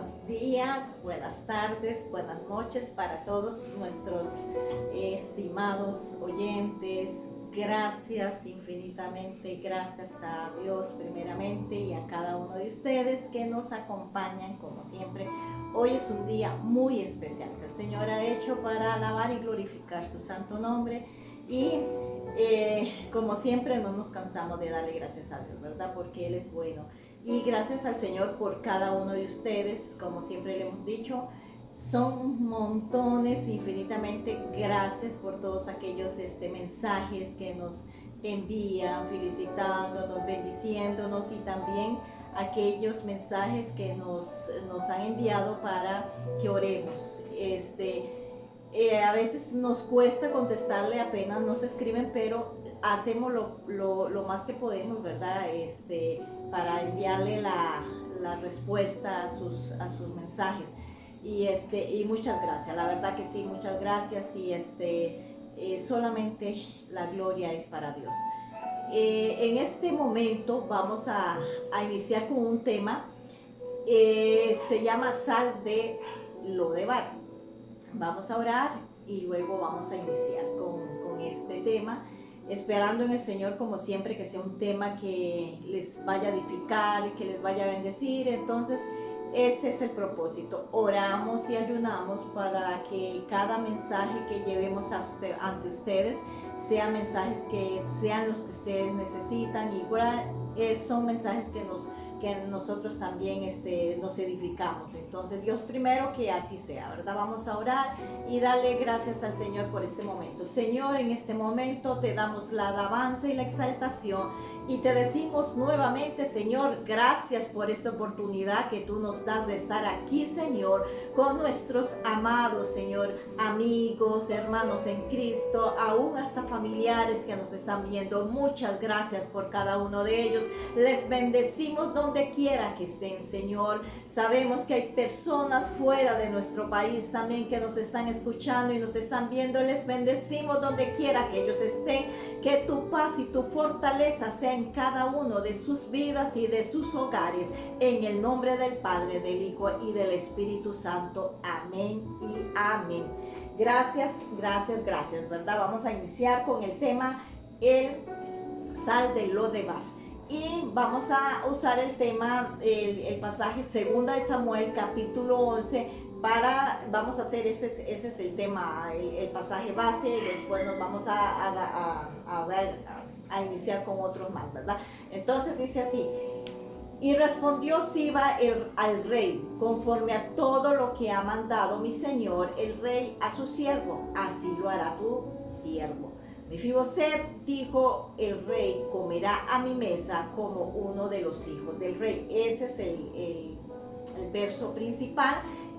buenos días, buenas tardes, buenas noches para todos nuestros estimados oyentes. Gracias infinitamente, gracias a Dios primeramente y a cada uno de ustedes que nos acompañan como siempre. Hoy es un día muy especial que el Señor ha hecho para alabar y glorificar su santo nombre y como siempre no nos cansamos de darle gracias a Dios, ¿verdad? Porque Él es bueno. Y gracias al Señor por cada uno de ustedes, como siempre le hemos dicho, son montones, infinitamente gracias por todos aquellos mensajes que nos envían, felicitándonos, bendiciéndonos y también aquellos mensajes que nos han enviado para que oremos. A veces nos cuesta contestarle, apenas nos escriben, pero hacemos lo más que podemos, ¿verdad? Para enviarle la respuesta a sus mensajes. Y muchas gracias, la verdad que sí, muchas gracias. Y solamente la gloria es para Dios. En este momento vamos a iniciar con un tema, se llama Sal de Lodebar. Vamos a orar y luego vamos a iniciar con este tema, esperando en el Señor como siempre que sea un tema que les vaya a edificar, que les vaya a bendecir. Entonces ese es el propósito. Oramos y ayunamos para que cada mensaje que llevemos ante ustedes sean mensajes que sean los que ustedes necesitan. Igual son mensajes que nosotros también nos edificamos. Entonces Dios primero, que así sea, ¿verdad? Vamos a orar y darle gracias al Señor por este momento. Señor, en este momento te damos la alabanza y la exaltación y te decimos nuevamente, Señor, gracias por esta oportunidad que tú nos das de estar aquí, Señor, con nuestros amados, Señor, amigos, hermanos en Cristo, aún hasta familiares que nos están viendo. Muchas gracias por cada uno de ellos. Les bendecimos donde quiera que estén, Señor. Sabemos que hay personas fuera de nuestro país también que nos están escuchando y nos están viendo. Les bendecimos donde quiera que ellos estén. Que tu paz y tu fortaleza sea en cada uno de sus vidas y de sus hogares. En el nombre del Padre, del Hijo y del Espíritu Santo. Amén y amén. Gracias, gracias, gracias, ¿verdad? Vamos a iniciar con el tema, el Sal de Lodebar. Y vamos a usar el tema, el pasaje 2 de Samuel, capítulo 11, vamos a hacer, ese es el tema, el pasaje base, y después nos vamos a iniciar con otros más, ¿verdad? Entonces dice así: y respondió Siba al rey, conforme a todo lo que ha mandado mi señor el rey a su siervo, así lo hará tu siervo. Mefiboset, dijo el rey, comerá a mi mesa como uno de los hijos del rey. Ese es el verso principal,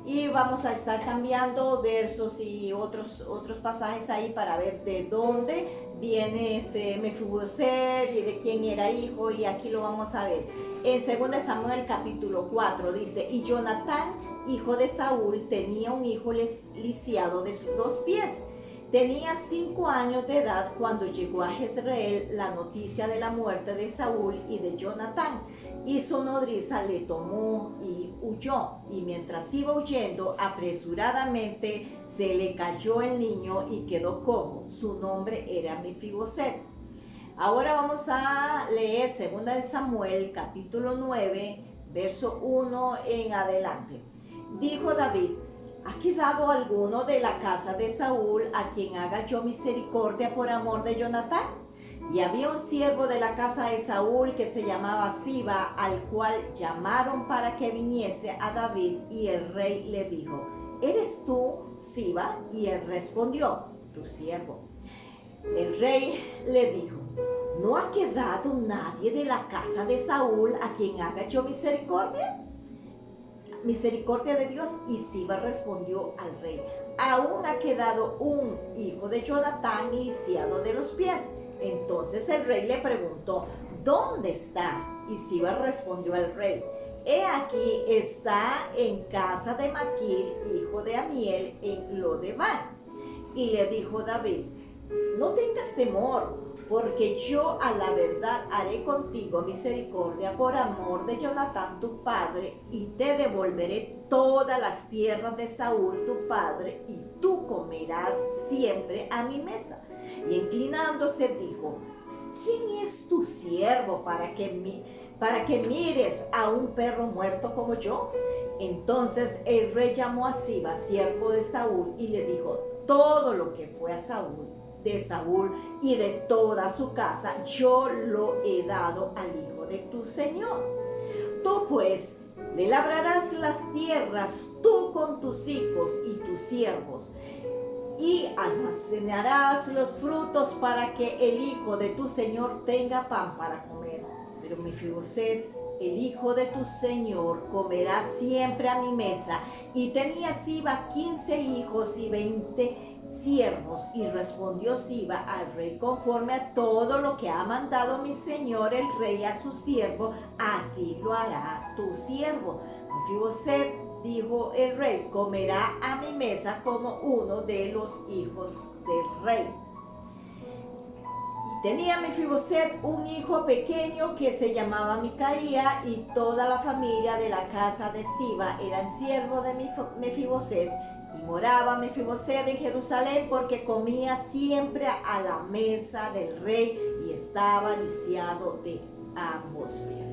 y vamos a estar cambiando versos y otros pasajes ahí para ver de dónde viene Mefiboset y de quién era hijo, y aquí lo vamos a ver. En 2 Samuel capítulo 4 dice: y Jonatán, hijo de Saúl, tenía un hijo lisiado de sus 2 pies. Tenía 5 años de edad cuando llegó a Jezreel la noticia de la muerte de Saúl y de Jonatán, y su nodriza le tomó y huyó, y mientras iba huyendo apresuradamente se le cayó el niño y quedó cojo. Su nombre era Mefiboset. Ahora vamos a leer 2 de Samuel capítulo 9, verso 1 en adelante. Dijo David: ¿ha quedado alguno de la casa de Saúl a quien haga yo misericordia por amor de Jonatán? Y había un siervo de la casa de Saúl que se llamaba Siba, al cual llamaron para que viniese a David, y el rey le dijo: ¿eres tú, Siba? Y él respondió: tu siervo. El rey le dijo: ¿no ha quedado nadie de la casa de Saúl a quien haga yo misericordia de Dios? Y Siba respondió al rey: aún ha quedado un hijo de Jonatán lisiado de los pies. Entonces el rey le preguntó: ¿dónde está? Y Siba respondió al rey: he aquí, está en casa de Maquir, hijo de Amiel, en Lodebar. Y le dijo David: no tengas temor, porque yo a la verdad haré contigo misericordia por amor de Jonatán tu padre, y te devolveré todas las tierras de Saúl tu padre, y tú comerás siempre a mi mesa. Y inclinándose dijo: ¿quién es tu siervo para que mires a un perro muerto como yo? Entonces el rey llamó a Siba, siervo de Saúl, y le dijo: todo lo que fue de Saúl y de toda su casa, yo lo he dado al hijo de tu señor. Tú pues le labrarás las tierras, tú con tus hijos y tus siervos, y almacenarás los frutos para que el hijo de tu señor tenga pan para comer. Pero Mefiboset, el hijo de tu señor, comerá siempre a mi mesa. Y tenía Siba 15 hijos y 20 siervos. Y respondió Siba al rey: conforme a todo lo que ha mandado mi señor el rey a su siervo, así lo hará tu siervo. Mefiboset, dijo el rey, comerá a mi mesa como uno de los hijos del rey. Y tenía Mefiboset un hijo pequeño que se llamaba Micaía, y toda la familia de la casa de Siba eran siervos de Mefiboset. Y moraba Mefiboset en Jerusalén, porque comía siempre a la mesa del rey y estaba lisiado de ambos pies.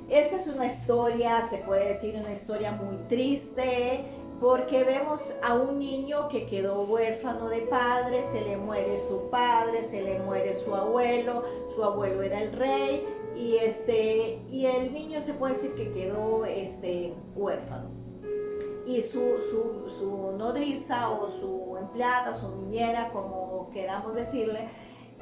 Esta es una historia, se puede decir una historia muy triste, porque vemos a un niño que quedó huérfano de padre, se le muere su padre, se le muere su abuelo era el rey, y el niño se puede decir que quedó huérfano. Y su nodriza o su empleada, su niñera, como queramos decirle,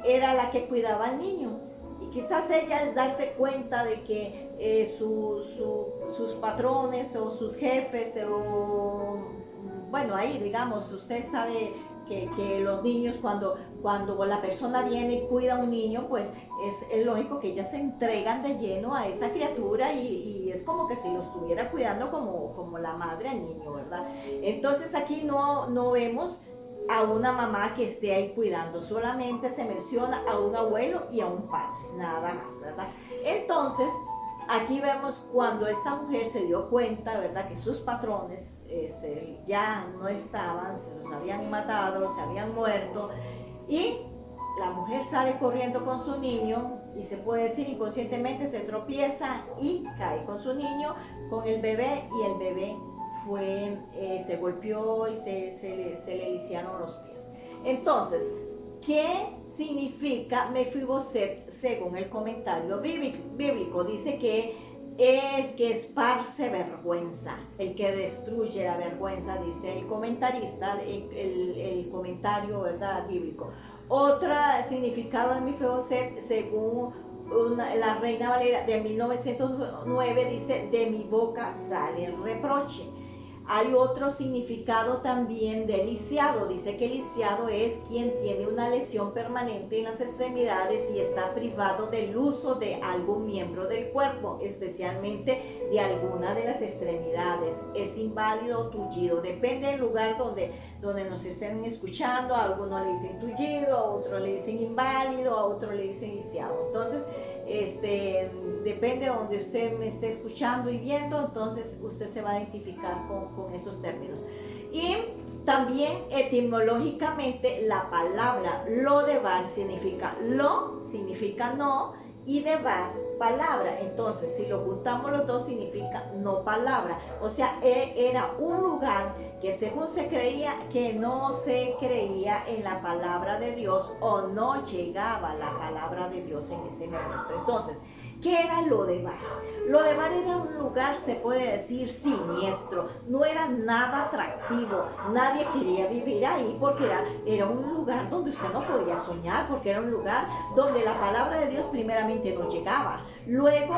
era la que cuidaba al niño. Y quizás ella, al darse cuenta de que sus patrones o sus jefes, bueno, ahí digamos, usted sabe que los niños, cuando la persona viene y cuida a un niño, pues es lógico que ellas se entregan de lleno a esa criatura, y es como que si lo estuviera cuidando como la madre al niño, ¿verdad? Entonces aquí no vemos a una mamá que esté ahí cuidando, solamente se menciona a un abuelo y a un padre, nada más, ¿verdad? Entonces, aquí vemos cuando esta mujer se dio cuenta, ¿verdad?, que sus patrones ya no estaban, se los habían matado, se habían muerto, y la mujer sale corriendo con su niño, y se puede decir inconscientemente se tropieza y cae con su niño, con el bebé, y el bebé se golpeó y se le lisiaron los pies. Entonces, ¿qué significa Mefiboset según el comentario bíblico? Dice que el que esparce vergüenza, el que destruye la vergüenza, dice el comentarista, el comentario, ¿verdad?, bíblico. Otro significado de Mefiboset, según la Reina Valera de 1909, dice: de mi boca sale el reproche. Hay otro significado también de lisiado. Dice que lisiado es quien tiene una lesión permanente en las extremidades y está privado del uso de algún miembro del cuerpo, especialmente de alguna de las extremidades. Es inválido o tullido. Depende del lugar donde nos estén escuchando. A algunos le dicen tullido, a otros le dicen inválido, a otros le dicen lisiado. Entonces, depende de donde usted me esté escuchando y viendo, entonces usted se va a identificar con esos términos. Y también etimológicamente la palabra lodebar significa no, y debar palabra. Entonces, si lo juntamos los dos, significa no palabra. O sea, era un lugar que según se creía que no se creía en la palabra de Dios, o no llegaba la palabra de Dios en ese momento. Entonces, ¿qué era Lodebar? Lodebar era un lugar, se puede decir, siniestro. No era nada atractivo. Nadie quería vivir ahí, porque era un lugar donde usted no podía soñar, porque era un lugar donde la palabra de Dios primeramente no llegaba. Luego,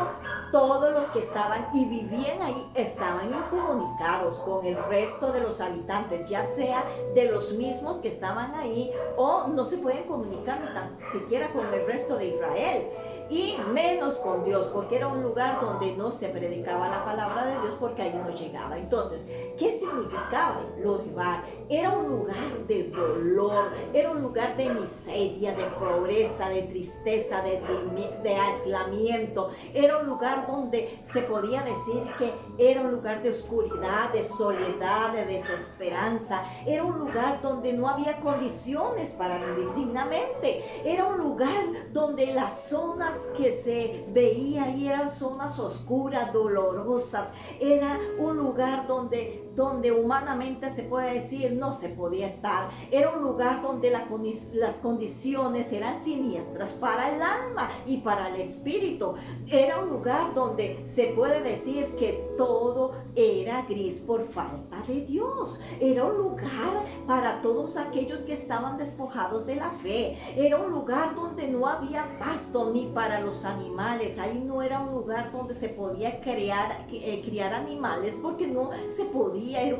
todos los que estaban y vivían ahí estaban incomunicados con el resto de los habitantes, ya sea de los mismos que estaban ahí, o no se pueden comunicar ni tan siquiera con el resto de Israel, y menos con con Dios, porque era un lugar donde no se predicaba la palabra de Dios, porque ahí no llegaba. Entonces, ¿qué significaba Lodebar? Era un lugar de dolor, era un lugar de miseria, de pobreza, de tristeza, de aislamiento. Era un lugar donde se podía decir que era un lugar de oscuridad, de soledad, de desesperanza. Era un lugar donde no había condiciones para vivir dignamente. Era un lugar donde las zonas que se veía ahí eran zonas oscuras, dolorosas. Era un lugar donde humanamente se puede decir no se podía estar. Era un lugar donde las condiciones eran siniestras para el alma y para el espíritu. Era un lugar donde se puede decir que todo era gris por falta de Dios. Era un lugar para todos aquellos que estaban despojados de la fe. Era un lugar donde no había pasto ni para los animales. Ahí no era un lugar donde se podía criar animales, porque no se podía. Era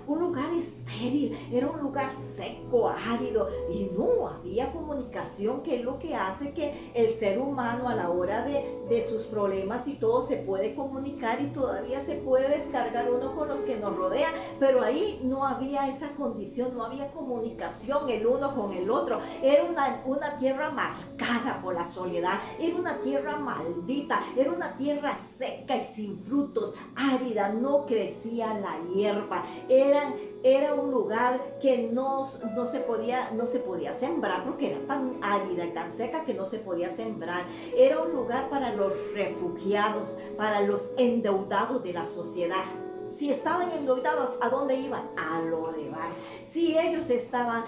un lugar estéril, era un lugar seco, árido, y no había comunicación, que es lo que hace que el ser humano a la hora de sus problemas y todo se puede comunicar, y todavía se puede descargar uno con los que nos rodean, pero ahí no había esa condición, no había comunicación el uno con el otro. Era una tierra marcada por la soledad, era una tierra maldita, era una tierra seca y sin frutos, árida, no crecía la hierba. Era un lugar que no se podía sembrar, porque era tan árida y tan seca que no se podía sembrar. Era un lugar para los refugiados, para los endeudados de la sociedad. Si estaban endeudados, ¿a dónde iban? A Lodebar. Si ellos estaban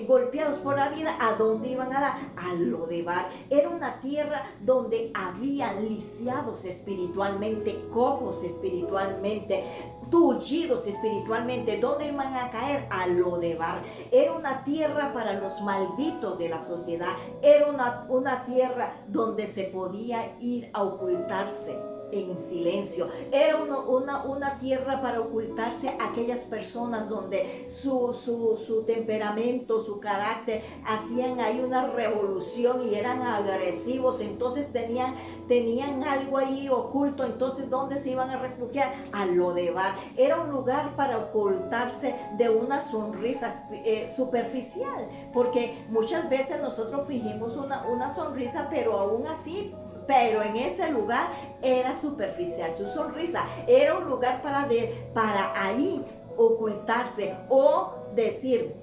golpeados por la vida, ¿a dónde iban a dar? A Lodebar. Era una tierra donde había lisiados espiritualmente, cojos espiritualmente, tullidos espiritualmente. ¿Dónde iban a caer? A Lodebar. Era una tierra para los malditos de la sociedad. Era una tierra donde se podía ir a ocultarse en silencio. Era una tierra para ocultarse a aquellas personas donde su temperamento, su carácter, hacían ahí una revolución y eran agresivos. Entonces tenían algo ahí oculto. Entonces, ¿dónde se iban a refugiar? A Lodebar. Era un lugar para ocultarse de una sonrisa superficial, porque muchas veces nosotros fingimos una sonrisa, pero aún así, pero en ese lugar era superficial su sonrisa. Era un lugar para ahí ocultarse, o decir,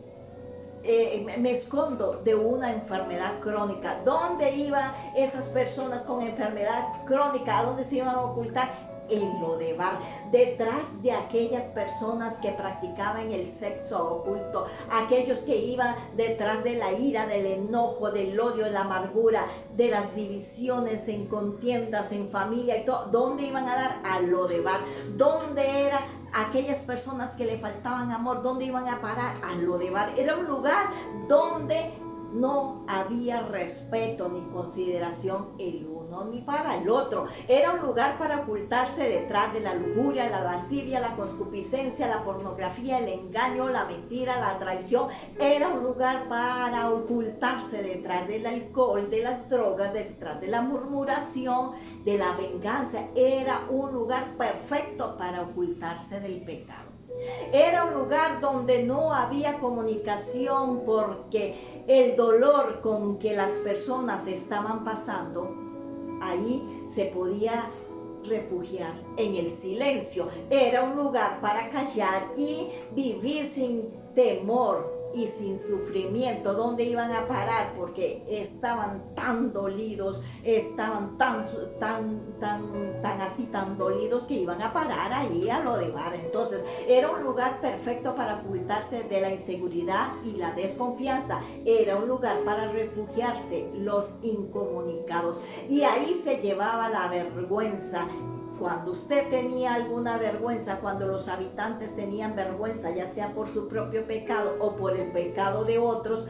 me escondo de una enfermedad crónica. ¿Dónde iban esas personas con enfermedad crónica? ¿A dónde se iban a ocultar? En Lodebar, detrás de aquellas personas que practicaban el sexo oculto, aquellos que iban detrás de la ira, del enojo, del odio, de la amargura, de las divisiones, en contiendas, en familia y todo. ¿Dónde iban a dar? A Lodebar. ¿Dónde era aquellas personas que le faltaban amor? ¿Dónde iban a parar? A Lodebar. Era un lugar donde no había respeto ni consideración el uno ni para el otro. Era un lugar para ocultarse detrás de la lujuria, la lascivia, la concupiscencia, la pornografía, el engaño, la mentira, la traición. Era un lugar para ocultarse detrás del alcohol, de las drogas, detrás de la murmuración, de la venganza. Era un lugar perfecto para ocultarse del pecado. Era un lugar donde no había comunicación, porque el dolor con que las personas estaban pasando, ahí se podía refugiar en el silencio. Era un lugar para callar y vivir sin temor y sin sufrimiento. ¿Dónde iban a parar? Porque estaban tan dolidos, estaban tan dolidos, que iban a parar ahí a Lodebar. Entonces era un lugar perfecto para ocultarse de la inseguridad y la desconfianza. Era un lugar para refugiarse los incomunicados, y ahí se llevaba la vergüenza. Cuando usted tenía alguna vergüenza, cuando los habitantes tenían vergüenza, ya sea por su propio pecado o por el pecado de otros,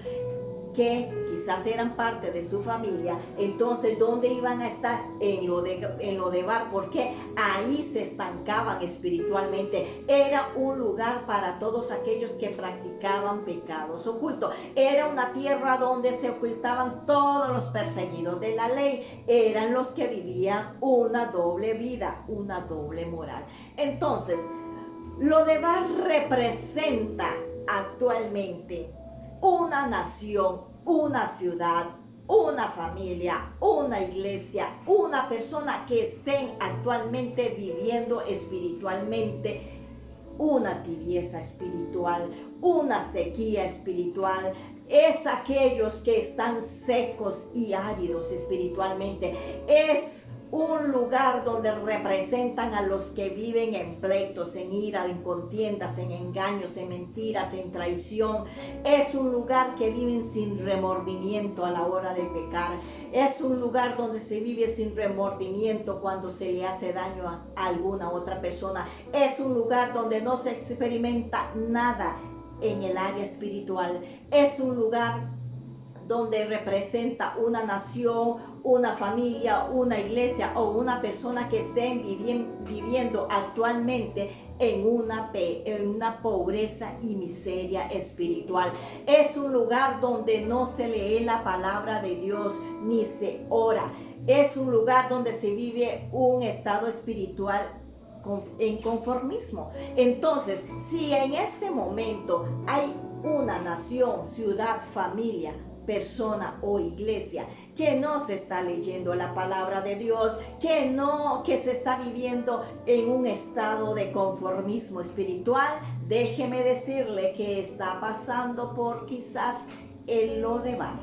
que quizás eran parte de su familia, entonces ¿dónde iban a estar? En Lodebar, porque ahí se estancaban espiritualmente. Era un lugar para todos aquellos que practicaban pecados ocultos. Era una tierra donde se ocultaban todos los perseguidos de la ley. Eran los que vivían una doble vida, una doble moral. Entonces, Lodebar representa actualmente una nación, una ciudad, una familia, una iglesia, una persona que estén actualmente viviendo espiritualmente una tibieza espiritual, una sequía espiritual. Es aquellos que están secos y áridos espiritualmente. Es un lugar donde representan a los que viven en pleitos, en ira, en contiendas, en engaños, en mentiras, en traición. Es un lugar que viven sin remordimiento a la hora de pecar. Es un lugar donde se vive sin remordimiento cuando se le hace daño a alguna otra persona. Es un lugar donde no se experimenta nada en el área espiritual. Es un lugar donde representa una nación, una familia, una iglesia o una persona que estén viviendo actualmente en una pobreza y miseria espiritual. Es un lugar donde no se lee la palabra de Dios ni se ora. Es un lugar donde se vive un estado espiritual en conformismo. Entonces, si en este momento hay una nación, ciudad, familia, persona o iglesia que no se está leyendo la palabra de Dios, que se está viviendo en un estado de conformismo espiritual, déjeme decirle que está pasando por quizás el Lodebar.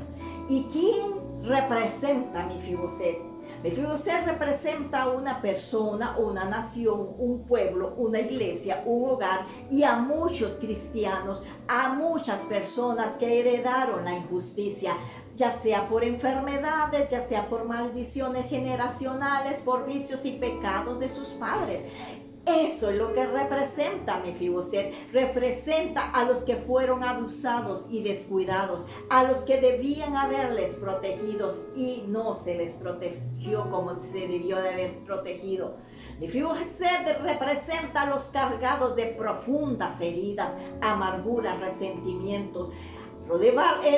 ¿Y quién representa a Mefiboset? Mefiboset representa a una persona, una nación, un pueblo, una iglesia, un hogar y a muchos cristianos, a muchas personas que heredaron la injusticia, ya sea por enfermedades, ya sea por maldiciones generacionales, por vicios y pecados de sus padres. Eso es lo que representa Mefiboset. Representa a los que fueron abusados y descuidados, a los que debían haberles protegidos y no se les protegió como se debió de haber protegido. Mefiboset representa a los cargados de profundas heridas, amarguras, resentimientos.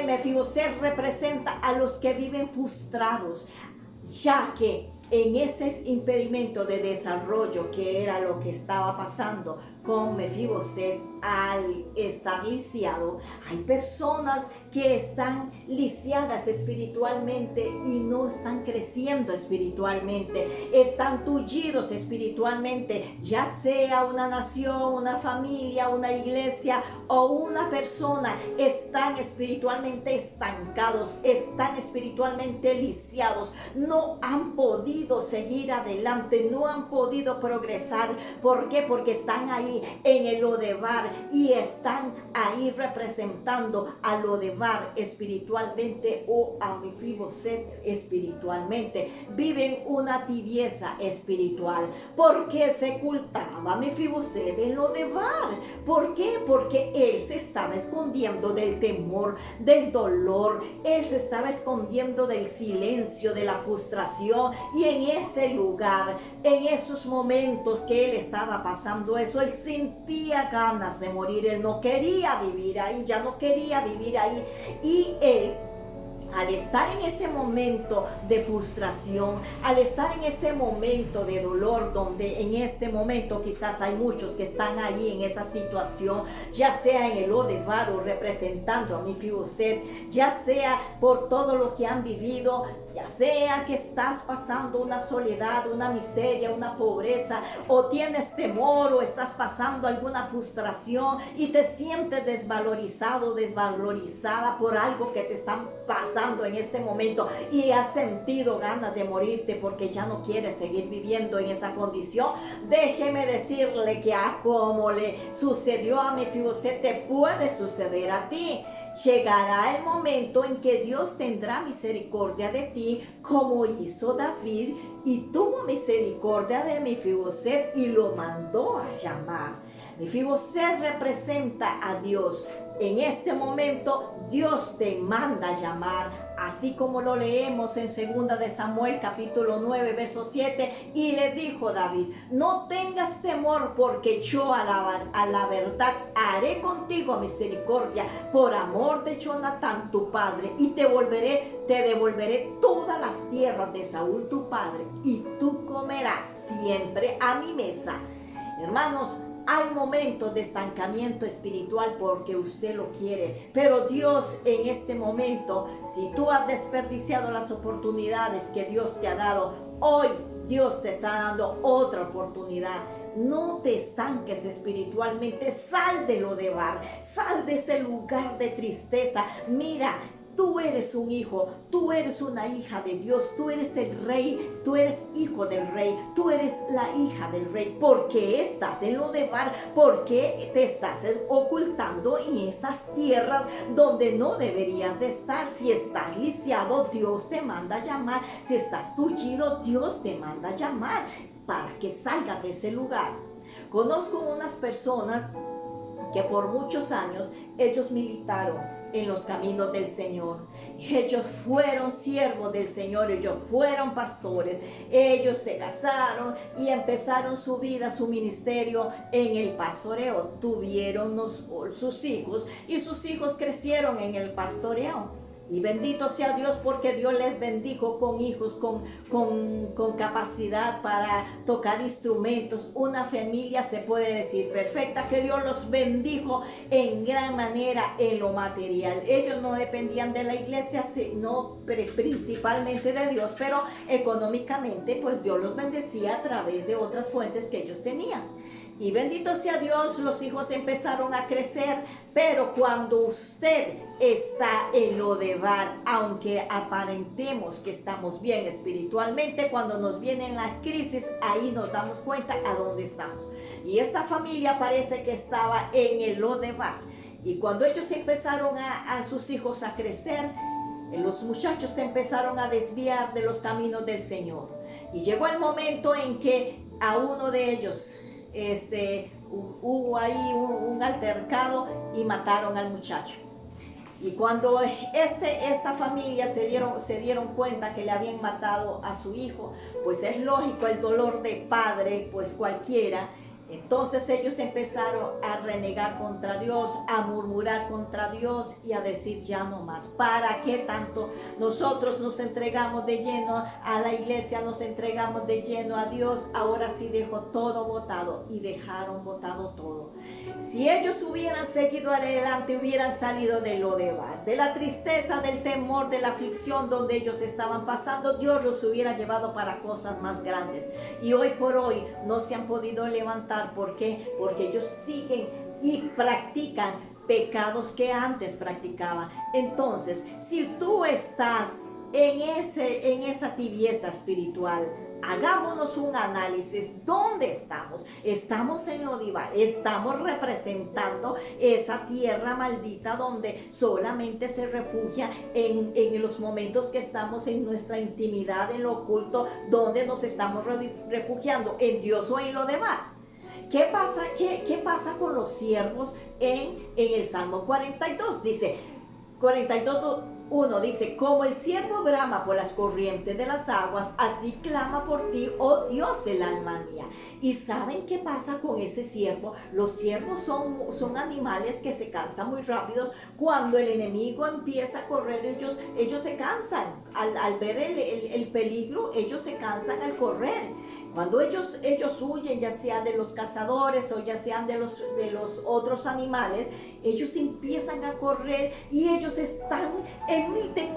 Mefiboset representa a los que viven frustrados, ya que en ese impedimento de desarrollo que era lo que estaba pasando con Mefiboset al estar lisiado, hay personas que están lisiadas espiritualmente y no están creciendo espiritualmente, están tullidos espiritualmente, ya sea una nación, una familia, una iglesia o una persona, están espiritualmente estancados, están espiritualmente lisiados, no han podido seguir adelante, no han podido progresar. ¿Por qué? Porque están ahí en el Lodebar y están ahí representando a Lodebar espiritualmente o a Mefiboset espiritualmente. Viven una tibieza espiritual. ¿Por qué se ocultaba Mefiboset en Lodebar? ¿Por qué? Porque él se estaba escondiendo del temor, del dolor, él se estaba escondiendo del silencio, de la frustración, y en ese lugar, en esos momentos que él estaba pasando eso, él sentía ganas de morir, él no quería vivir ahí, ya no quería vivir ahí, y él, al estar en ese momento de frustración, al estar en ese momento de dolor, donde en este momento quizás hay muchos que están ahí en esa situación, ya sea en el Lodebar o representando a Mefiboset, ya sea por todo lo que han vivido, ya sea que estás pasando una soledad, una miseria, una pobreza, o tienes temor, o estás pasando alguna frustración y te sientes desvalorizado, desvalorizada por algo que te están pasando en este momento y has sentido ganas de morirte porque ya no quieres seguir viviendo en esa condición, déjeme decirle que como le sucedió a Mefiboset, te puede suceder a ti. Llegará el momento en que Dios tendrá misericordia de ti, como hizo David, y tuvo misericordia de Mefiboset y lo mandó a llamar. Mefiboset representa a Dios. En este momento Dios te manda a llamar, así como lo leemos en 2 de Samuel capítulo 9 verso 7, y le dijo David: no tengas temor, porque yo a la verdad haré contigo misericordia por amor de Jonatán tu padre, y te devolveré todas las tierras de Saúl tu padre, y tú comerás siempre a mi mesa. Hermanos, hay momentos de estancamiento espiritual porque usted lo quiere, pero Dios en este momento, si tú has desperdiciado las oportunidades que Dios te ha dado, hoy Dios te está dando otra oportunidad. No te estanques espiritualmente, sal de Lodebar, sal de ese lugar de tristeza. Mira, tú eres un hijo, tú eres una hija de Dios, tú eres el rey, tú eres hijo del rey, tú eres la hija del rey. ¿Por qué estás en Lodebar? ¿Por qué te estás ocultando en esas tierras donde no deberías de estar? Si estás lisiado, Dios te manda a llamar. Si estás tullido, Dios te manda a llamar para que salgas de ese lugar. Conozco unas personas que por muchos años ellos militaron en los caminos del Señor. Ellos fueron siervos del Señor, ellos fueron pastores, ellos se casaron y empezaron su vida, su ministerio en el pastoreo. Tuvieron sus hijos y sus hijos crecieron en el pastoreo. Y bendito sea Dios, porque Dios les bendijo con hijos, con capacidad para tocar instrumentos. Una familia, se puede decir, perfecta, que Dios los bendijo en gran manera en lo material. Ellos no dependían de la iglesia, sino principalmente de Dios, pero económicamente pues Dios los bendecía a través de otras fuentes que ellos tenían. Y bendito sea Dios, los hijos empezaron a crecer, pero cuando usted está en Lodebar, aunque aparentemos que estamos bien espiritualmente, cuando nos viene la crisis, ahí nos damos cuenta a dónde estamos. Y esta familia parece que estaba en el Lodebar. Y cuando ellos empezaron a sus hijos a crecer, los muchachos se empezaron a desviar de los caminos del Señor. Y llegó el momento en que a uno de ellos hubo ahí un altercado y mataron al muchacho. Y cuando esta familia se dieron cuenta que le habían matado a su hijo, pues es lógico el dolor de padre, pues cualquiera. Entonces ellos empezaron a renegar contra Dios, a murmurar contra Dios y a decir: ya no más. ¿Para qué tanto? Nosotros nos entregamos de lleno a la iglesia, nos entregamos de lleno a Dios. Ahora sí dejo todo botado, y dejaron botado todo. Si ellos hubieran seguido adelante, hubieran salido de Lodebar, de la tristeza, del temor, de la aflicción donde ellos estaban pasando, Dios los hubiera llevado para cosas más grandes. Y hoy por hoy no se han podido levantar. ¿Por qué? Porque ellos siguen y practican pecados que antes practicaban. Entonces, si tú estás en esa tibieza espiritual, hagámonos un análisis. ¿Dónde estamos? Estamos en Lodebar, estamos representando esa tierra maldita donde solamente se refugia en los momentos que estamos en nuestra intimidad, en lo oculto, donde nos estamos refugiando, en Dios o en Lodebar. ¿Qué pasa con los siervos en el Salmo 42? Dice, 42:1 dice: como el siervo brama por las corrientes de las aguas, así clama por ti, oh Dios, el alma mía. ¿Y saben qué pasa con ese siervo? Los siervos son animales que se cansan muy rápidos. Cuando el enemigo empieza a correr, ellos se cansan. Al ver el peligro, ellos se cansan al correr. Cuando ellos huyen, ya sea de los cazadores o ya sean de los otros animales, ellos empiezan a correr y ellos emiten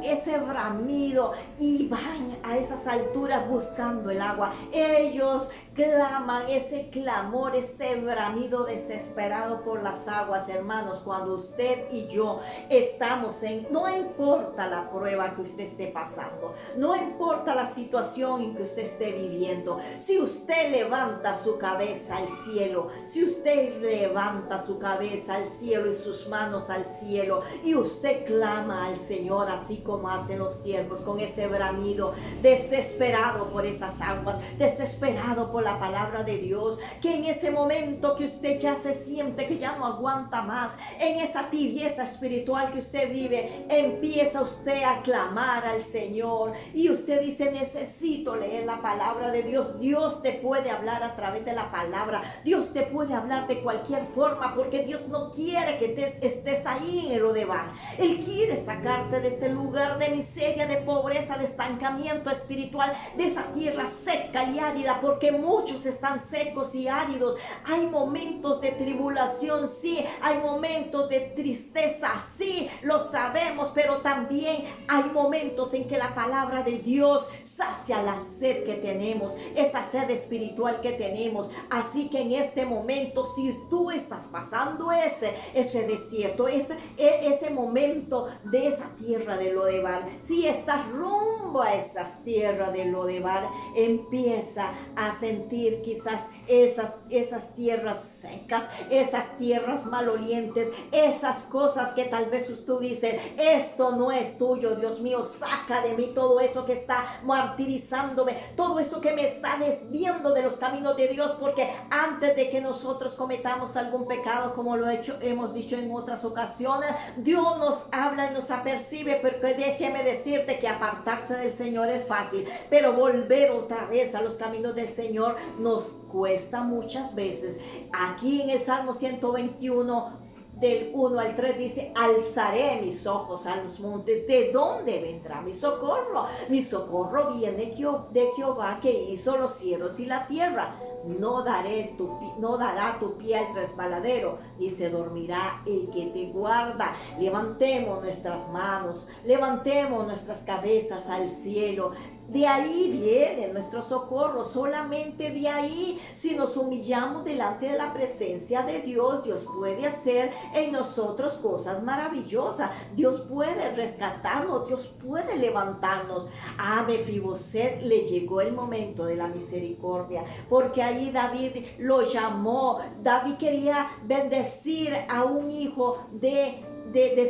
ese bramido y van a esas alturas buscando el agua. Ellos claman ese clamor, ese bramido desesperado por las aguas. Hermanos, cuando usted y yo estamos no importa la prueba que usted esté pasando, no importa la situación en que usted esté viviendo, si usted levanta su cabeza al cielo, si usted levanta su cabeza al cielo y sus manos al cielo, y usted clama al Señor, así como hacen los siervos, con ese bramido, desesperado por esas aguas, desesperado por la palabra de Dios, que en ese momento que usted ya se siente que ya no aguanta más, en esa tibieza espiritual que usted vive, empieza usted a clamar al Señor y usted dice: necesito leer la palabra de Dios. Dios te puede hablar a través de la palabra, Dios te puede hablar de cualquier forma, porque Dios no quiere que estés ahí en el Lodebar. Él quiere sacarte de ese lugar de miseria, de pobreza, de estancamiento espiritual, de esa tierra seca y árida, porque muchos están secos y áridos. Hay momentos de tribulación, sí, hay momentos de tristeza, sí, lo sabemos, pero también hay momentos en que la palabra de Dios sacia la sed que tenemos, esa sed espiritual que tenemos. Así que en este momento, si tú estás pasando ese desierto, ese momento de esa tierra de Lodebar, si estás rumbo a esas tierras de Lodebar, empieza a sentir quizás esas tierras secas, esas tierras malolientes, esas cosas que tal vez tú dices: esto no es tuyo, Dios mío, saca de mí todo eso que está martirizándome, todo eso que me está desviando de los caminos de Dios, porque antes de que nosotros cometamos algún pecado, como hemos dicho en otras ocasiones, Dios nos habla y nos apercibe, porque déjeme decirte que apartarse del Señor es fácil, pero volver otra vez a los caminos del Señor nos cuesta muchas veces. Aquí en el Salmo 121, del 1 al 3 dice: alzaré mis ojos a los montes, ¿de dónde vendrá mi socorro? Mi socorro viene de Jehová, que hizo los cielos y la tierra. No dará tu pie al resbaladero, ni se dormirá el que te guarda. Levantemos nuestras manos, levantemos nuestras cabezas al cielo. De ahí viene nuestro socorro, solamente de ahí. Si nos humillamos delante de la presencia de Dios, Dios puede hacer en nosotros cosas maravillosas. Dios puede rescatarnos, Dios puede levantarnos. A Mefiboset le llegó el momento de la misericordia, porque ahí David lo llamó. David quería bendecir a un hijo de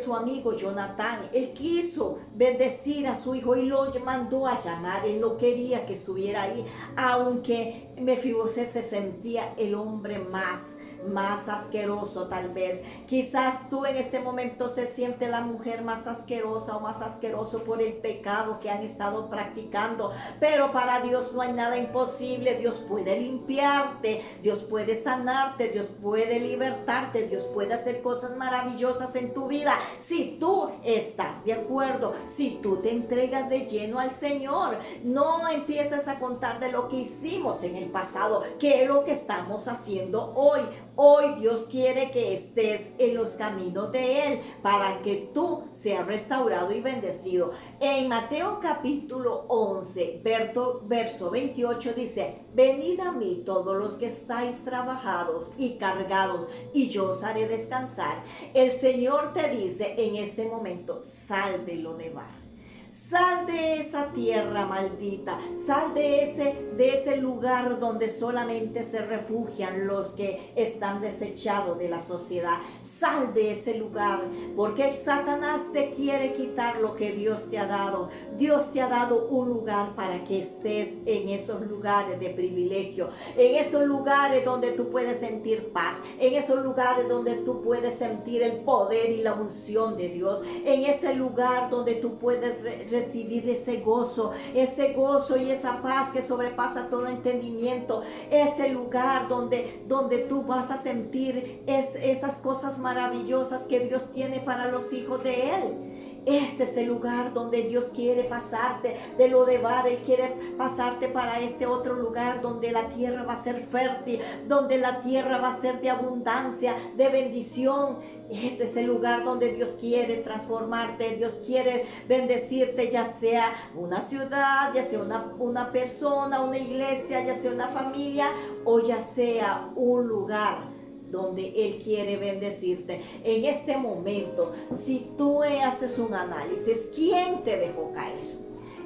su amigo Jonatán. Él quiso bendecir a su hijo y lo mandó a llamar. Él no quería que estuviera ahí, aunque Mefiboset se sentía el hombre más asqueroso. Tal vez quizás tú en este momento se siente la mujer más asquerosa o más asqueroso por el pecado que han estado practicando, pero para Dios no hay nada imposible. Dios puede limpiarte, Dios puede sanarte, Dios puede libertarte, Dios puede hacer cosas maravillosas en tu vida si tú estás de acuerdo, si tú te entregas de lleno al Señor. No empiezas a contar de lo que hicimos en el pasado, que es lo que estamos haciendo hoy. Hoy Dios quiere que estés en los caminos de Él para que tú seas restaurado y bendecido. En Mateo capítulo 11, verso 28 dice: venid a mí todos los que estáis trabajados y cargados, y yo os haré descansar. El Señor te dice en este momento: sal de Lodebar. Sal de esa tierra maldita, sal de ese lugar donde solamente se refugian los que están desechados de la sociedad. Sal de ese lugar, porque el Satanás te quiere quitar lo que Dios te ha dado. Dios te ha dado un lugar para que estés en esos lugares de privilegio, en esos lugares donde tú puedes sentir paz, en esos lugares donde tú puedes sentir el poder y la unción de Dios, en ese lugar donde tú puedes recibir ese gozo y esa paz que sobrepasa todo entendimiento, ese lugar donde tú vas a sentir esas cosas maravillosas que Dios tiene para los hijos de Él. Este es el lugar donde Dios quiere pasarte de Lodebar. Él quiere pasarte para este otro lugar donde la tierra va a ser fértil, donde la tierra va a ser de abundancia, de bendición. Ese es el lugar donde Dios quiere transformarte. Dios quiere bendecirte, ya sea una ciudad, ya sea una persona, una iglesia, ya sea una familia, o ya sea un lugar donde Él quiere bendecirte. En este momento, si tú haces un análisis, ¿quién te dejó caer?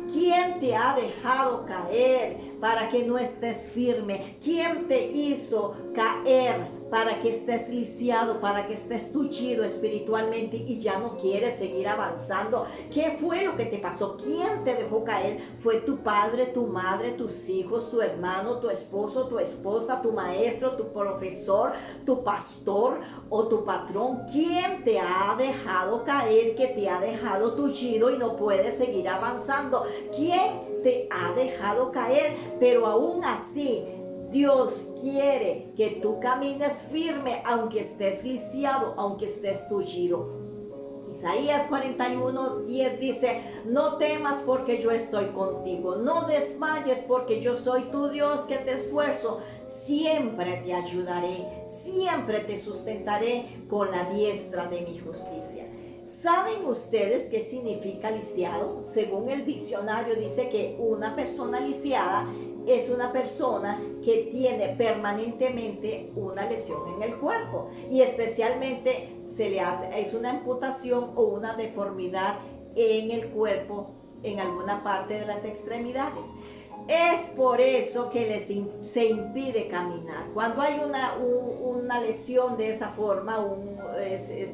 ¿Quién te ha dejado caer para que no estés firme? ¿Quién te hizo caer para que estés lisiado, para que estés tullido espiritualmente y ya no quieres seguir avanzando? ¿Qué fue lo que te pasó? ¿Quién te dejó caer? ¿Fue tu padre, tu madre, tus hijos, tu hermano, tu esposo, tu esposa, tu maestro, tu profesor, tu pastor o tu patrón? ¿Quién te ha dejado caer, que te ha dejado tullido y no puedes seguir avanzando? ¿Quién te ha dejado caer? Pero aún así, Dios quiere que tú camines firme, aunque estés lisiado, aunque estés tullido. Isaías 41:10 dice: no temas porque yo estoy contigo, no desmayes porque yo soy tu Dios que te esfuerzo, siempre te ayudaré, siempre te sustentaré con la diestra de mi justicia. ¿Saben ustedes qué significa lisiado? Según el diccionario dice que una persona lisiada es una persona que tiene permanentemente una lesión en el cuerpo y especialmente es una amputación o una deformidad en el cuerpo, en alguna parte de las extremidades. Es por eso que se impide caminar. Cuando hay una lesión de esa forma, un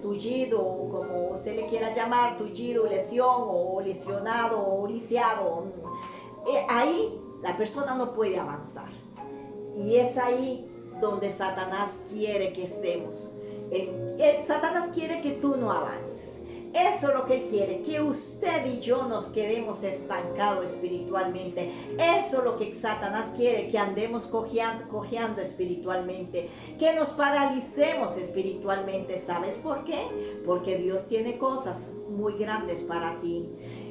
tullido, como usted le quiera llamar, tullido, lesión o lesionado o lisiado, ahí la persona no puede avanzar. Y es ahí donde Satanás quiere que estemos. Satanás quiere que tú no avances. Eso es lo que él quiere, que usted y yo nos quedemos estancados espiritualmente. Eso es lo que Satanás quiere, que andemos cojeando espiritualmente, que nos paralicemos espiritualmente. ¿Sabes por qué? Porque Dios tiene cosas muy grandes para ti.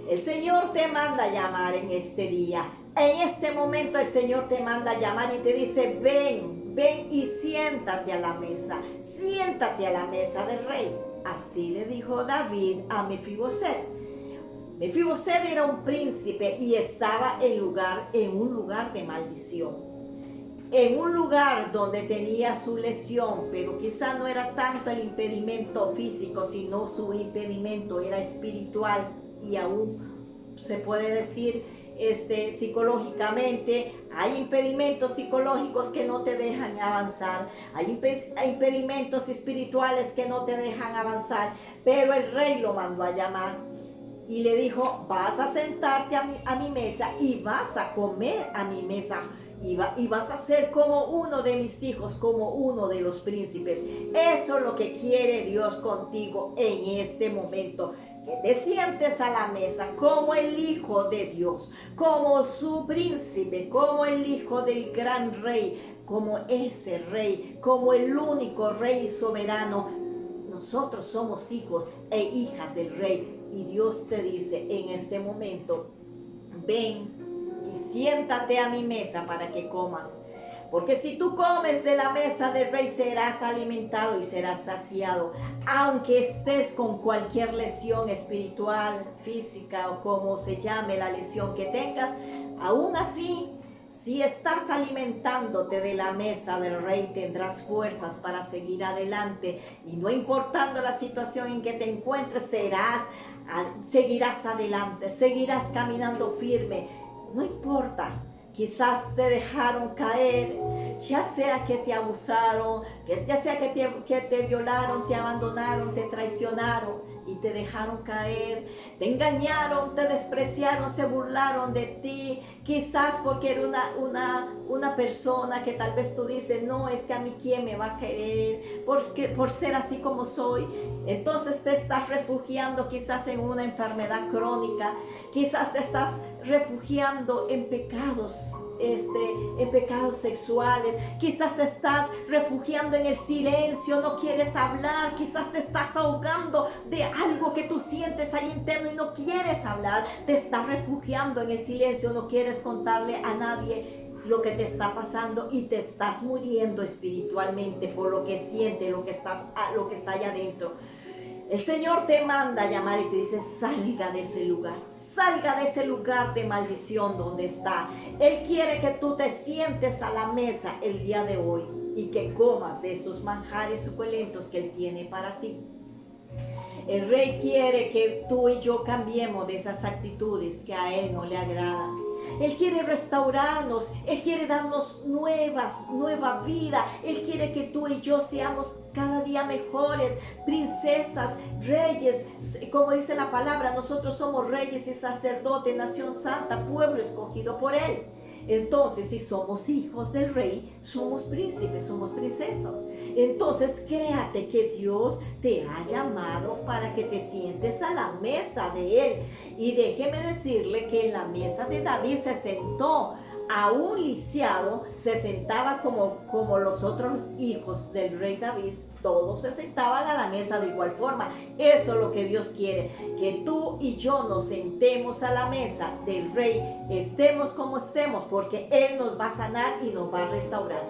El Señor te manda a llamar en este día. En este momento el Señor te manda a llamar y te dice: ven, ven y siéntate a la mesa. Siéntate a la mesa del rey. Así le dijo David a Mefiboset. Mefiboset era un príncipe y estaba en un lugar de maldición. En un lugar donde tenía su lesión, pero quizá no era tanto el impedimento físico, sino su impedimento era espiritual y aún se puede decir psicológicamente. Hay impedimentos psicológicos que no te dejan avanzar, hay impedimentos espirituales que no te dejan avanzar, pero el rey lo mandó a llamar y le dijo: vas a sentarte a mi mesa y vas a comer a mi mesa. Y vas a ser como uno de mis hijos, como uno de los príncipes. Eso es lo que quiere Dios contigo en este momento. Que te sientes a la mesa como el hijo de Dios, como su príncipe, como el hijo del gran rey, como ese rey, como el único rey soberano. Nosotros somos hijos e hijas del rey. Y Dios te dice en este momento: ven y siéntate a mi mesa para que comas. Porque si tú comes de la mesa del rey, serás alimentado y serás saciado. Aunque estés con cualquier lesión espiritual, física o como se llame la lesión que tengas, aún así, si estás alimentándote de la mesa del rey, tendrás fuerzas para seguir adelante. Y no importando la situación en que te encuentres, seguirás adelante, seguirás caminando firme. No importa, quizás te dejaron caer, ya sea que te abusaron, ya sea que te violaron, te abandonaron, te traicionaron y te dejaron caer, te engañaron, te despreciaron, se burlaron de ti, quizás porque era una persona que tal vez tú dices: no, es que a mí quién me va a querer, por ser así como soy. Entonces te estás refugiando quizás en una enfermedad crónica, quizás te estás refugiando en pecados sexuales, quizás te estás refugiando en el silencio, no quieres hablar, quizás te estás ahogando de algo que tú sientes ahí interno y no quieres hablar, te estás refugiando en el silencio, no quieres contarle a nadie lo que te está pasando y te estás muriendo espiritualmente por lo que sientes, lo que está allá adentro. El Señor te manda a llamar y te dice: salga de ese lugar. Salga de ese lugar de maldición donde está. Él quiere que tú te sientes a la mesa el día de hoy y que comas de esos manjares suculentos que Él tiene para ti. El Rey quiere que tú y yo cambiemos de esas actitudes que a Él no le agradan. Él quiere restaurarnos, Él quiere darnos nueva vida. Él quiere que tú y yo seamos cada día mejores, princesas, reyes. Como dice la palabra, nosotros somos reyes y sacerdotes, nación santa, pueblo escogido por Él. Entonces, si somos hijos del Rey, somos príncipes, somos princesas. Entonces, créate que Dios te ha llamado para que te sientes a la mesa de Él. Y déjeme decirle que en la mesa de David se sentó a un lisiado, se sentaba como los otros hijos del rey David, todos se sentaban a la mesa de igual forma. Eso es lo que Dios quiere, que tú y yo nos sentemos a la mesa del rey, estemos como estemos, porque Él nos va a sanar y nos va a restaurar.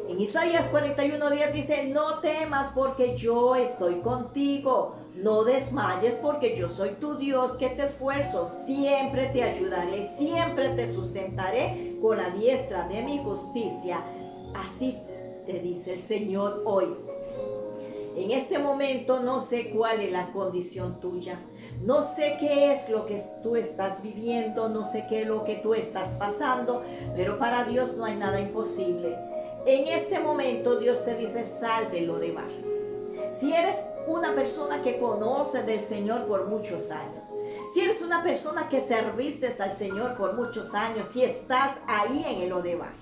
En Isaías 41:10 dice: no temas porque yo estoy contigo, no desmayes porque yo soy tu Dios que te esfuerzo, siempre te ayudaré, siempre te sustentaré con la diestra de mi justicia. Así te dice el Señor hoy. En este momento no sé cuál es la condición tuya, no sé qué es lo que tú estás viviendo, no sé qué es lo que tú estás pasando, pero para Dios no hay nada imposible. En este momento Dios te dice: sal de Lodebar. Si eres una persona que conoce del Señor por muchos años, si eres una persona que serviste al Señor por muchos años, si estás ahí en el Lodebar,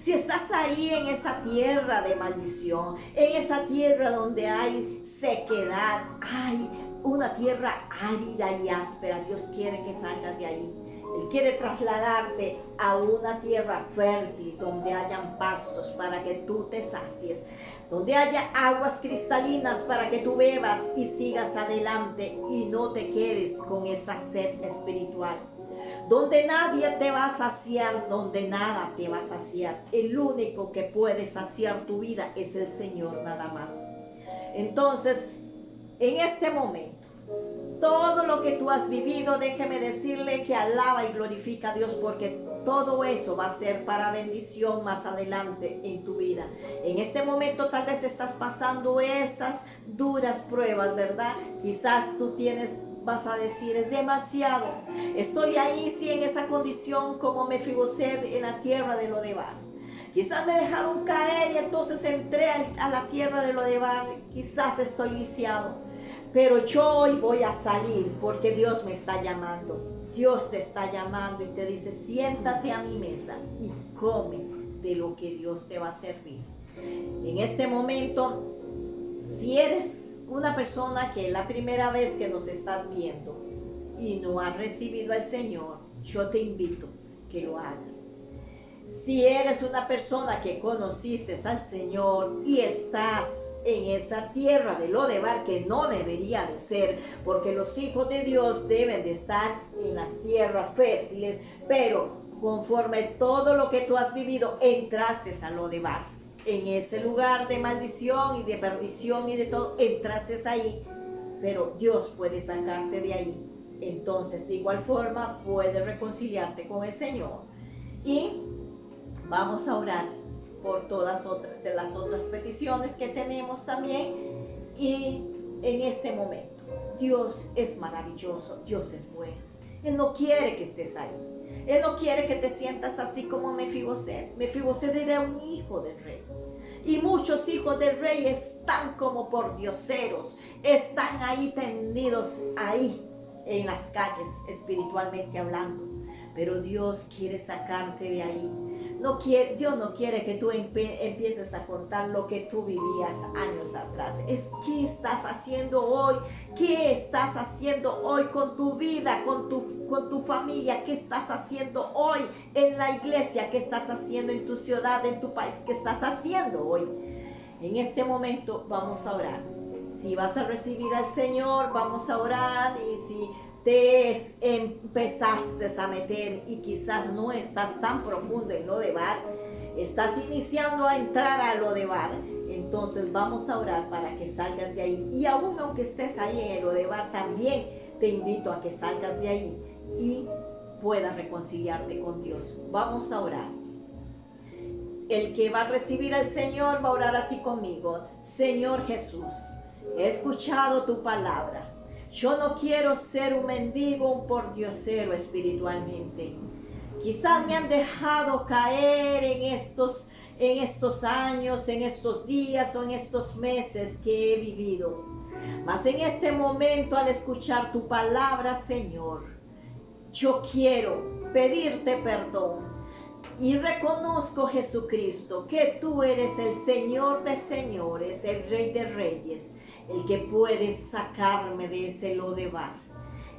si estás ahí en esa tierra de maldición, en esa tierra donde hay sequedad, hay una tierra árida y áspera, Dios quiere que salgas de ahí. Él quiere trasladarte a una tierra fértil donde hayan pastos para que tú te sacies, donde haya aguas cristalinas para que tú bebas y sigas adelante y no te quedes con esa sed espiritual. Donde nadie te va a saciar, donde nada te va a saciar. El único que puede saciar tu vida es el Señor nada más. Entonces, en este momento, todo lo que tú has vivido, déjeme decirle que alaba y glorifica a Dios, porque todo eso va a ser para bendición más adelante en tu vida. En este momento tal vez estás pasando esas duras pruebas, ¿verdad? Quizás tú vas a decir: es demasiado. Estoy ahí, sí, en esa condición como Mefiboset en la tierra de Lodebar. Quizás me dejaron caer y entonces entré a la tierra de Lodebar. Quizás estoy lisiado. Pero yo hoy voy a salir porque Dios me está llamando. Dios te está llamando y te dice: siéntate a mi mesa y come de lo que Dios te va a servir. En este momento, si eres una persona que es la primera vez que nos estás viendo y no has recibido al Señor, yo te invito que lo hagas. Si eres una persona que conociste al Señor y estás en esa tierra de Lodebar, que no debería de ser, porque los hijos de Dios deben de estar en las tierras fértiles, pero conforme todo lo que tú has vivido, entraste a Lodebar, en ese lugar de maldición y de perdición y de todo, entraste ahí, pero Dios puede sacarte de ahí. Entonces, de igual forma, puedes reconciliarte con el Señor. Y vamos a orar por todas las otras peticiones que tenemos también. Y en este momento, Dios es maravilloso, Dios es bueno. Él no quiere que estés ahí. Él no quiere que te sientas así como Mefiboset. Mefiboset era un hijo del rey. Y muchos hijos del rey están como por dioseros. Están ahí tendidos ahí en las calles, espiritualmente hablando. Pero Dios quiere sacarte de ahí. Dios no quiere que tú empieces a contar lo que tú vivías años atrás. Es qué estás haciendo hoy. ¿Qué estás haciendo hoy con tu vida, con tu familia? ¿Qué estás haciendo hoy en la iglesia? ¿Qué estás haciendo en tu ciudad, en tu país? ¿Qué estás haciendo hoy? En este momento vamos a orar. Si vas a recibir al Señor, vamos a orar. Y si te empezaste a meter y quizás no estás tan profundo en Lodebar, estás iniciando a entrar a Lodebar, entonces vamos a orar para que salgas de ahí. Y aún aunque estés ahí en el Lodebar, también te invito a que salgas de ahí y puedas reconciliarte con Dios. Vamos a orar. El que va a recibir al Señor va a orar así conmigo. Señor Jesús, He escuchado tu palabra. Yo no quiero ser un mendigo, un pordiosero espiritualmente. Quizás me han dejado caer en estos años, en estos días o en estos meses que he vivido. Mas en este momento, al escuchar tu palabra, Señor, yo quiero pedirte perdón. Y reconozco, Jesucristo, que tú eres el Señor de señores, el Rey de reyes, el que puede sacarme de ese Lodebar.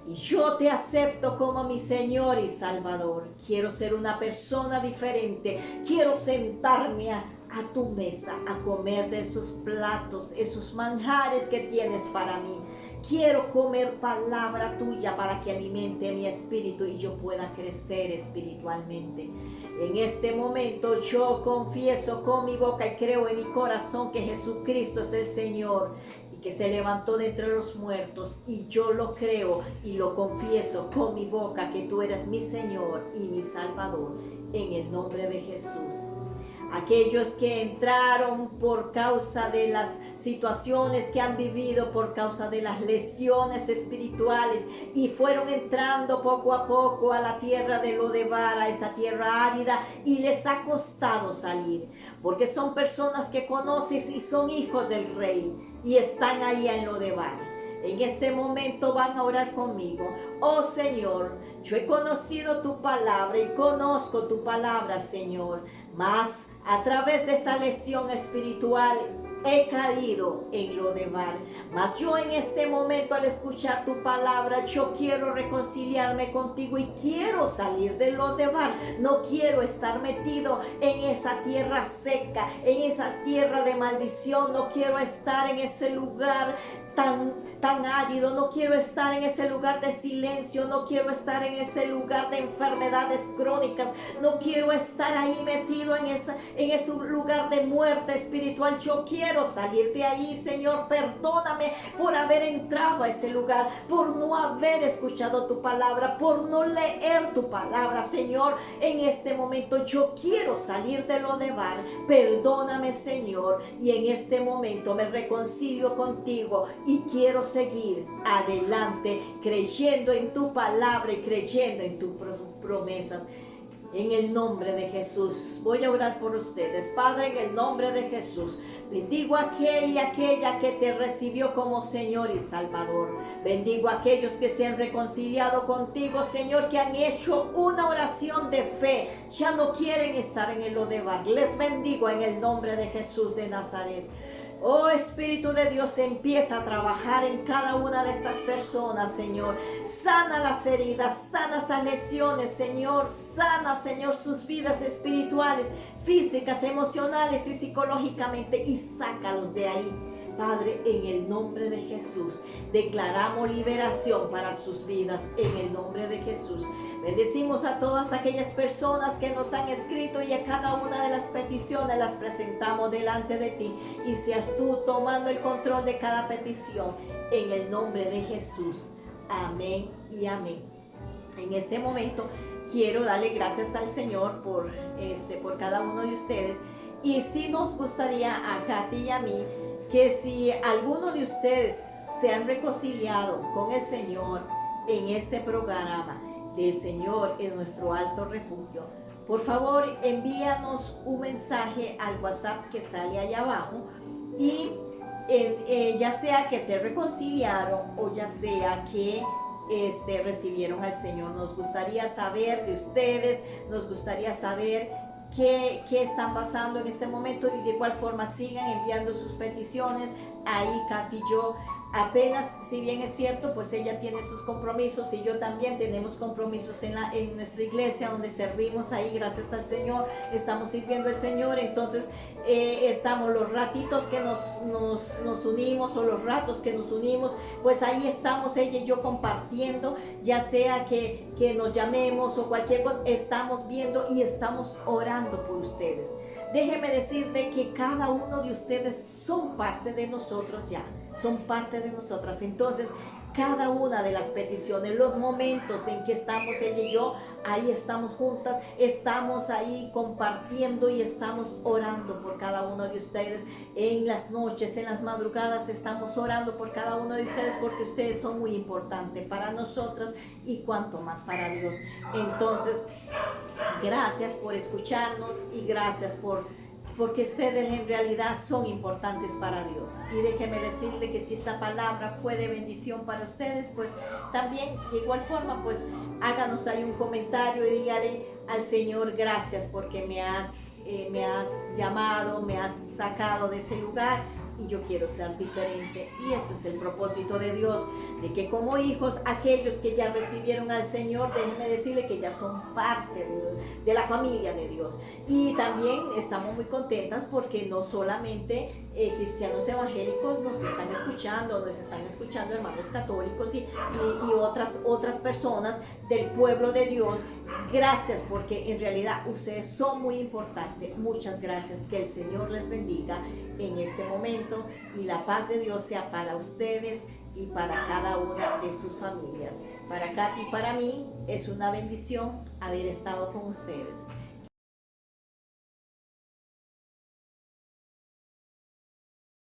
Y yo te acepto como mi Señor y Salvador. Quiero ser una persona diferente. Quiero sentarme a tu mesa, a comer de esos platos, esos manjares que tienes para mí. Quiero comer palabra tuya para que alimente mi espíritu y yo pueda crecer espiritualmente. En este momento yo confieso con mi boca y creo en mi corazón que Jesucristo es el Señor, que se levantó de entre los muertos, y yo lo creo y lo confieso con mi boca que tú eres mi Señor y mi Salvador, en el nombre de Jesús. Aquellos que entraron por causa de las situaciones que han vivido, por causa de las lesiones espirituales, y fueron entrando poco a poco a la tierra de Lodebar, a esa tierra árida, y les ha costado salir, porque son personas que conoces y son hijos del Rey, y están ahí en Lodebar. En este momento van a orar conmigo. Oh Señor, yo he conocido tu palabra y conozco tu palabra, Señor, mas a través de esa lesión espiritual he caído en Lodebar. Mas yo en este momento, al escuchar tu palabra, yo quiero reconciliarme contigo y quiero salir de Lodebar. No quiero estar metido en esa tierra seca, en esa tierra de maldición. No quiero estar en ese lugar tan árido. No quiero estar en ese lugar de silencio. No quiero estar en ese lugar de enfermedades crónicas. No quiero estar ahí metido en ese lugar de muerte espiritual. Yo quiero salir de ahí, Señor. Perdóname por haber entrado a ese lugar, por no haber escuchado tu palabra, por no leer tu palabra, Señor. En este momento yo quiero salir de Lodebar. Perdóname, Señor, y en este momento me reconcilio contigo y quiero seguir adelante creyendo en tu palabra y creyendo en tus promesas. En el nombre de Jesús, voy a orar por ustedes. Padre, en el nombre de Jesús, bendigo a aquel y aquella que te recibió como Señor y Salvador. Bendigo a aquellos que se han reconciliado contigo, Señor, que han hecho una oración de fe. Ya no quieren estar en el Lodebar. Les bendigo en el nombre de Jesús de Nazaret. Oh Espíritu de Dios, empieza a trabajar en cada una de estas personas, Señor. Sana las heridas, sana esas lesiones, Señor. Sana, Señor, sus vidas espirituales, físicas, emocionales y psicológicamente, y sácalos de ahí. Padre, en el nombre de Jesús, declaramos liberación para sus vidas, en el nombre de Jesús. Bendecimos a todas aquellas personas que nos han escrito, y a cada una de las peticiones las presentamos delante de ti, y seas tú tomando el control de cada petición, en el nombre de Jesús. Amén y amén. En este momento quiero darle gracias al Señor por cada uno de ustedes, y sí nos gustaría a Katy y a mí que si alguno de ustedes se han reconciliado con el Señor en este programa del Señor es nuestro alto refugio, por favor envíanos un mensaje al WhatsApp que sale allá abajo, y ya sea que se reconciliaron o ya sea que recibieron al Señor. Nos gustaría saber de ustedes, nos gustaría saber qué están pasando en este momento, y de igual forma sigan enviando sus peticiones. Ahí Katy y yo apenas, si bien es cierto, pues ella tiene sus compromisos y yo también tenemos compromisos en nuestra iglesia donde servimos ahí, gracias al Señor, estamos sirviendo al Señor. Entonces estamos los ratitos que nos unimos, o los ratos que nos unimos, pues ahí estamos ella y yo compartiendo, ya sea que nos llamemos o cualquier cosa, estamos viendo y estamos orando por ustedes. Déjeme decirte que cada uno de ustedes son parte de nosotros ya, son parte de nosotras. Entonces, cada una de las peticiones, los momentos en que estamos ella y yo, ahí estamos juntas, estamos ahí compartiendo y estamos orando por cada uno de ustedes. En las noches, en las madrugadas, estamos orando por cada uno de ustedes porque ustedes son muy importantes para nosotros y cuanto más para Dios. Entonces, gracias por escucharnos y gracias porque ustedes en realidad son importantes para Dios. Y déjeme decirle que si esta palabra fue de bendición para ustedes, pues también de igual forma, pues háganos ahí un comentario y dígale al Señor gracias porque me has llamado, me has sacado de ese lugar y yo quiero ser diferente. Y eso es el propósito de Dios, de que como hijos, aquellos que ya recibieron al Señor, déjenme decirle que ya son parte de la familia de Dios. Y también estamos muy contentas porque no solamente cristianos evangélicos nos están escuchando hermanos católicos y otras personas del pueblo de Dios. Gracias porque en realidad ustedes son muy importantes. Muchas gracias. Que el Señor les bendiga en este momento y la paz de Dios sea para ustedes y para cada una de sus familias. Para Katy y para mí es una bendición haber estado con ustedes.